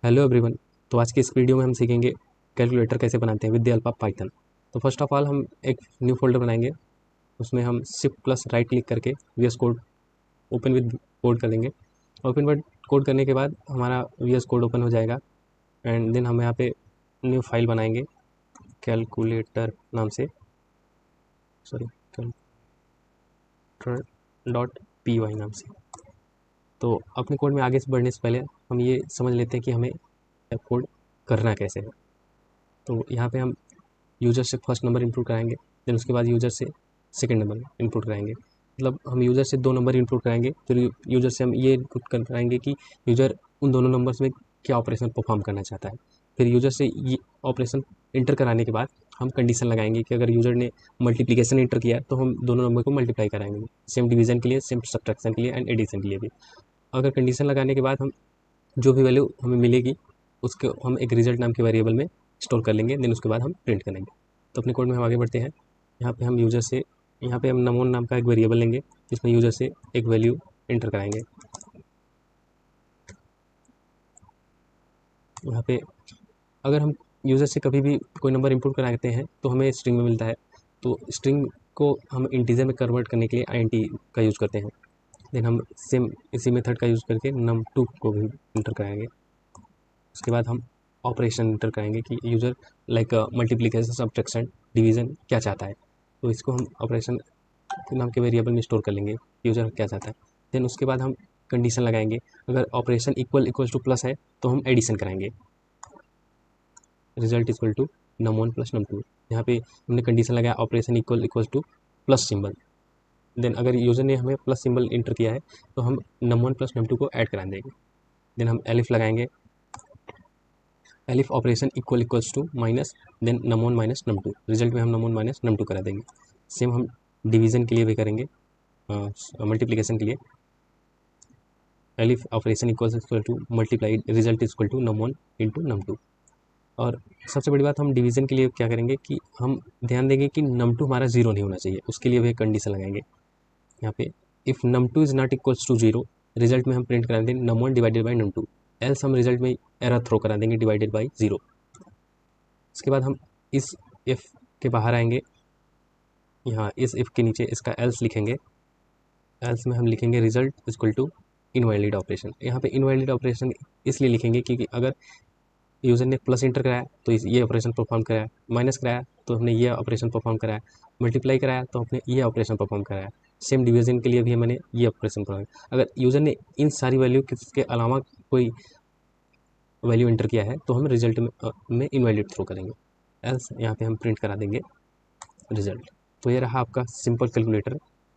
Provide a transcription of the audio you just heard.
Hello everyone. तो आज की इस वीडियो में हम सीखेंगे कैलकुलेटर कैसे बनाते हैं with the help of Python. तो फर्स्ट ऑफ ऑल हम एक न्यू फोल्डर बनाएंगे। उसमें हम शिफ्ट प्लस राइट क्लिक करके VS code open with code कर देंगे। ओपन विद कोड करने के बाद हमारा वीएस कोड ओपन हो जाएगा एंड देन हम यहाँ पे न्यू फाइल बनाएंगे कैलकुलेटर नाम से, sorry calculator dot P Y नाम से। तो अपने कोड में आगे से बढ़ने से पहले हम ये समझ लेते हैं कि हमें कोड करना कैसे है। तो यहाँ पे हम यूज़र से फर्स्ट नंबर इंक्लूड कराएंगे, देन उसके बाद यूज़र से सेकंड नंबर इंक्लूड कराएंगे। मतलब हम यूज़र से 2 नंबर इंक्लूड कराएंगे, फिर यूज़र से हम ये इंक्लूड कराएंगे कि यूज़र उन दोनों नंबर्स में क्या ऑपरेशन परफॉर्म करना चाहता है। फिर यूज़र से ये ऑपरेशन इंटर कराने के बाद हम कंडीशन लगाएंगे कि अगर यूज़र ने मल्टीप्लिकेशन इंटर किया तो हम दोनों नंबर को मल्टीप्लाई कराएंगे, सेम डिवीजन के लिए, सेम सब्ट्रैक्शन के लिए एंड एडिशन के लिए भी। अगर कंडीशन लगाने के बाद हम जो भी वैल्यू हमें मिलेगी उसके हम एक रिजल्ट नाम के वेरिएबल में स्टोर कर लेंगे, देन उसके बाद हम प्रिंट करेंगे। तो अपने कोड में हम आगे बढ़ते हैं। यहाँ पे हम यूज़र से, यहाँ पे हम नमोन नाम का एक वेरिएबल लेंगे जिसमें यूज़र से एक वैल्यू इंटर कराएंगे। यहाँ पे अगर हम यूज़र से कभी भी कोई नंबर इंपुट कराते हैं तो हमें स्ट्रिंग में मिलता है, तो स्ट्रिंग को हम इंटीजर में कन्वर्ट करने के लिए INT का यूज़ करते हैं। देन हम सेम इसी मेथड का यूज़ करके num2 को भी इंटर कराएंगे। उसके बाद हम ऑपरेशन इंटर करेंगे कि user like multiplication, subtraction, division क्या चाहता है। तो इसको हम ऑपरेशन नाम के वेरिएबल में स्टोर कर लेंगे, यूज़र क्या चाहता है। देन उसके बाद हम कंडीशन लगाएंगे, अगर ऑपरेशन इक्वल टू प्लस है तो हम एडिशन कराएंगे, result equal to num1 plus num2। यहाँ पे हमने कंडीशन लगाया operation equal to plus symbol. Then अगर यूज़र ने हमें प्लस सिंबल इंटर किया है तो हम num1 प्लस num2 को ऐड करा देंगे। देन हम एलिफ लगाएंगे, elif operation equals to minus, then num1 minus num2, result में हम num1 माइनस num2 करा देंगे। सेम हम डिवीज़न के लिए भी करेंगे, मल्टीप्लिकेशन के लिए elif operation equal to multiply, result equal to num1 into num2। और सबसे बड़ी बात, हम डिवीज़न के लिए क्या करेंगे कि हम ध्यान देंगे कि num2 हमारा 0 नहीं होना चाहिए, उसके लिए भी एक कंडीशन लगाएंगे। यहाँ पे if num2 is not equals to 0, result में हम प्रिंट करा देंगे num1 divided by num2, else हम रिजल्ट में एरर थ्रो करा देंगे डिवाइडेड बाई 0। उसके बाद हम इस इफ़ के बाहर आएंगे, यहाँ इस इफ़ के नीचे इसका एल्स लिखेंगे। एल्स में हम लिखेंगे result equal to invalid operation. यहाँ पे इनवैलिड ऑपरेशन इसलिए लिखेंगे क्योंकि अगर यूज़र ने प्लस इंटर कराया तो ये ऑपरेशन परफॉर्म कराया, माइनस कराया तो हमने ये ऑपरेशन परफॉर्म कराया, मल्टीप्लाई कराया तो हमने ये ऑपरेशन परफॉर्म कराया, सेम डिवीजन के लिए भी मैंने ये ऑपरेशन परफॉर्म। अगर यूज़र ने इन सारी वैल्यू के अलावा कोई वैल्यू इंटर किया है तो हम रिजल्ट में इनवैलिड थ्रो करेंगे, एल्स यहाँ पे हम प्रिंट करा देंगे रिजल्ट। तो ये रहा आपका सिंपल कैलकुलेटर।